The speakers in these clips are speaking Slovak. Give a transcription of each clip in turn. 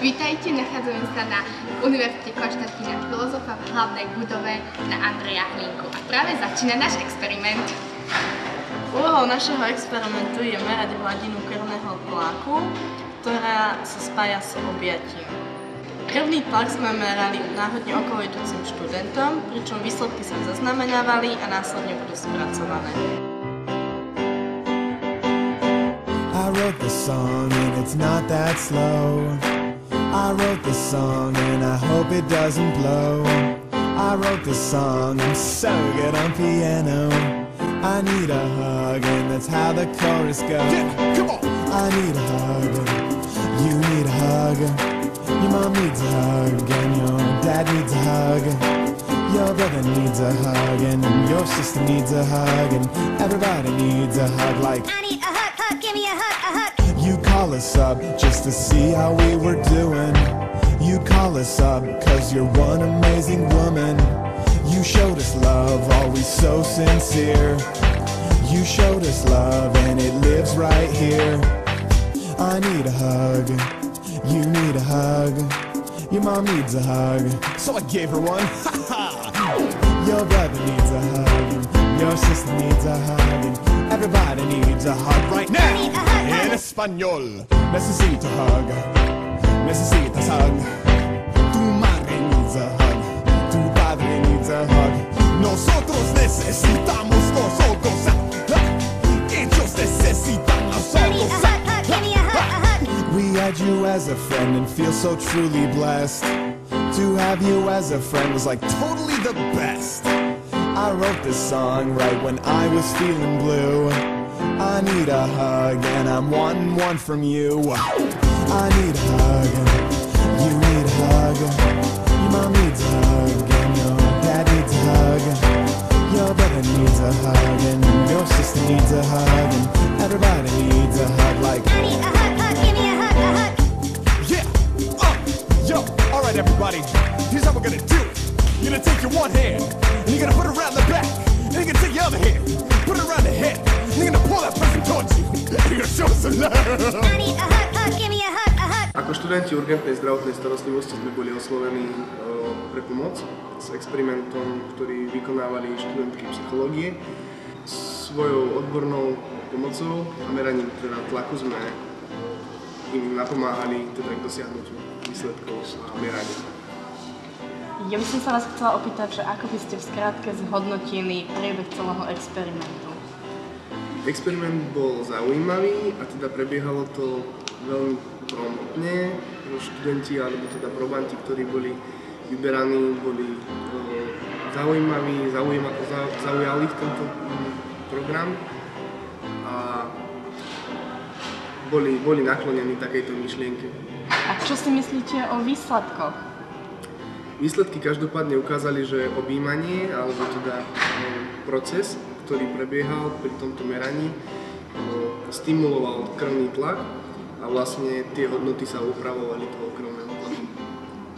Vítajte, nachádzame sa na Univerzite Konštantína Filozofa v hlavnej budove na Andreja Hlinku. A práve začína náš experiment. Úlohou našeho experimentu je merať hladinu krvného tlaku, ktorá sa spája s objatím. Krvný tlak sme merali náhodne okolo idúcim študentom, pričom výsledky sa zaznamenávali a následne budú spracované. I wrote the song and it's not that slow. I wrote the song and I hope it doesn't blow. I wrote the song, I'm so good on piano. I need a hug and that's how the chorus goes. Yeah, come on! I need a hug, you need a hug. Your mom needs a hug and your dad needs a hug. Your brother needs a hug and your sister needs a hug. And everybody needs a hug like I need a hug, hug, give me a hug, a hug. You call us up just to see how we were doing. You call us up cause you're one amazing woman. You showed us love, always so sincere. You showed us love and it lives right here. I need a hug, you need a hug. Your mom needs a hug, so I gave her one. Your brother needs a hug, your sister needs a hug, and everybody needs a hug right now. I need a hug, En español, necesito hug, necesitas hug. Tu madre needs a hug, tu padre needs a hug. Nosotros necesitamos nosotros. Ellos necesitan I need a nosotros. hug, hug, give me a hug, a hug. We had you as a friend and feel so truly blessed. To have you as a friend was like totally the best. I wrote this song right when I was feeling blue. I need a hug and I'm wanting one from you. I need a hug, you need a hug. Your mom needs a hug and your dad needs a hug. Your brother needs a hug and your sister needs a hug. And everybody needs a hug like I need a hug, hug, give me a hug, a hug. yeah, yo, alright everybody, here's how we're gonna do it. You're gonna take your one hand, and you're gonna put it around the back, and you're gonna take your other hand, put it around the head, and you're gonna pull that person towards you, and you're gonna show us some love. I need a hug, hug, give me a hug, a hug. Ako študenti urgentnej zdravotnej starostlivosti sme boli oslovení pre pomoc s experimentom, ktorý vykonávali študentky psychológie. Svojou odbornou pomocou a meraním teda tlaku sme im napomáhali teda k dosiahnutiu výsledkov a merania. Ja by som sa vás chcela opýtať, že ako by ste v skratke zhodnotili priebeh celého experimentu? Experiment bol zaujímavý a teda prebiehalo to veľmi promptne. Študenti alebo teda probanti, ktorí boli vyberaní, boli zaujímaví, zaujali v tento program a boli naklonení takejto myšlienke. A čo si myslíte o výsledkoch? Výsledky každopádne ukázali, že objímanie, alebo teda proces, ktorý prebiehal pri tomto meraní, stimuloval krvný tlak a vlastne tie hodnoty sa upravovali toho krvného tlaku.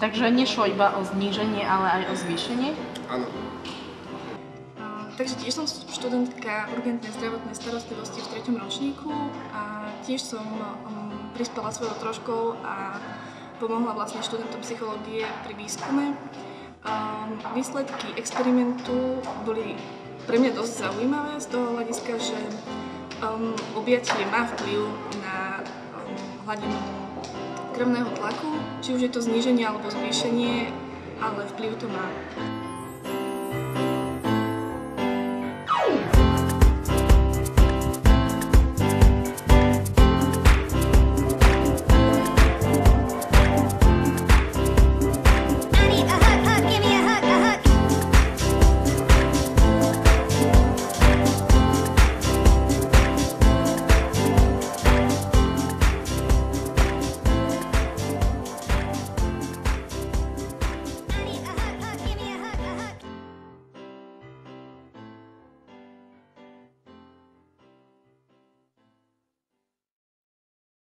Takže nešlo iba o zníženie, ale aj o zvýšenie? Áno. Takže tiež som študentka urgentnej zdravotnej starostlivosti v 3. ročníku a tiež som prispela svojou troškou a pomohla vlastne študentom psychológie pri výskume. Výsledky experimentu boli pre mňa dosť zaujímavé z toho hľadiska, že objatie má vplyv na hladinu krvného tlaku, či už je to zníženie alebo zvýšenie, ale vplyv to má.